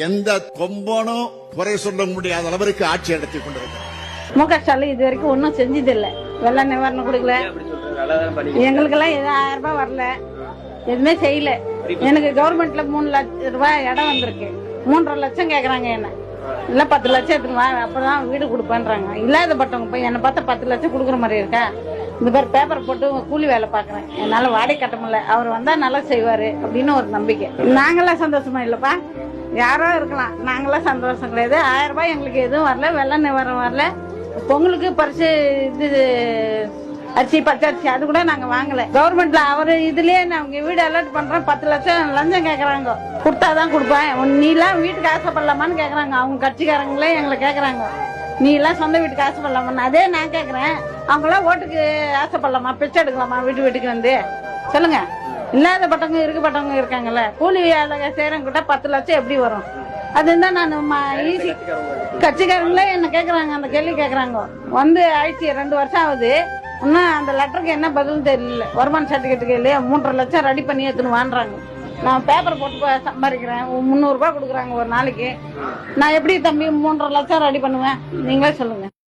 எந்த கொம்பனும் குறை சொல்ல முடியாத அளவிற்கு ஆட்சி நடத்தி கொண்டிருக்கிறார். முக ஸ்டாலின் இது வரைக்கும் ஒன்னும் செஞ்சது இல்ல. வெள்ள நிவாரணம் கொடுக்கல, எங்களுக்கு எல்லாம் 1000 ரூபாய் வரல, எதுவுமே செய்யல. எனக்கு கவர்மெண்ட்ல 3 லட்சம் ரூபாய் இடம் வந்திருக்கு. 3.5 லட்சம் கேக்குறாங்க என்ன, இல்ல 10 லட்சம் எடுத்துவா அப்பதான் வீடு கொடுப்பேன்றாங்க. இல்லாதப்பட்டவங்க போய் என்ன பார்த்தா 10 லட்சம் கொடுக்குற மாதிரி இருக்கா? இந்த பேர் பேப்பர் போட்டு கூலி வேலை பாக்குறேன், என்னால வாடகை கட்ட முடியல. அவர் வந்தா நல்லா செய்வாரு அப்படின்னு ஒரு நம்பிக்கை. நாங்கெல்லாம் சந்தோஷமா இல்லப்பா, யாரோ இருக்கலாம், நாங்களாம் சந்தோஷம் கிடையாது. 1000 ரூபாய் எங்களுக்கு எதுவும் வரல, வெள்ள நிவாரணம் வரல. பொங்கலுக்கு பரிசு இது அரிசி பச்சரிசி அது கூட நாங்க வாங்கல. கவர்மெண்ட்ல அவரு இதுலயே நாங்க வீடு அலர்ட் பண்றோம், 10 லட்சம் லஞ்சம் கேக்குறாங்க. கொடுத்தாதான் கொடுப்பேன், நீ எல்லாம் வீட்டுக்கு ஆசைப்படலாமான்னு கேக்குறாங்க. அவங்க கட்சிக்காரங்களே எங்களை கேக்குறாங்க, நீ எல்லாம் சொந்த வீட்டுக்கு ஆசைப்படலாமான்னு. அதே நான் கேக்குறேன், அவங்க எல்லாம் ஓட்டுக்கு ஆசைப்படலாமா, பிச்சை எடுக்கலாமா வீட்டுக்கு வந்து சொல்லுங்க. இல்லாதப்பட்டவங்க இருக்கப்பட்டவங்க இருக்காங்கல்ல, கூலி வேலை செய்யறவங்க கிட்ட 10 லட்சம் எப்படி வரும்? அதுதான் நான் ஈஸி கட்சிக்காரங்களே என்ன கேக்குறாங்க, அந்த கேள்வி கேக்குறாங்க. வந்து ஆயிடுச்சு 2 வருஷம் ஆகுது, இன்னும் அந்த லெட்டருக்கு என்ன பதில் தெரியல. வருமான சர்டிபிகேட்டுக்கு இல்லையா 3.5 லட்சம் ரெடி பண்ணி எடுத்துன்னு வாங்குறாங்க. நான் பேப்பர் போட்டு சம்பாதிக்கிறேன், 300 ரூபாய் கொடுக்குறாங்க ஒரு நாளைக்கு. நான் எப்படி தம்பி 3.5 லட்சம் ரெடி பண்ணுவேன், நீங்களே சொல்லுங்க.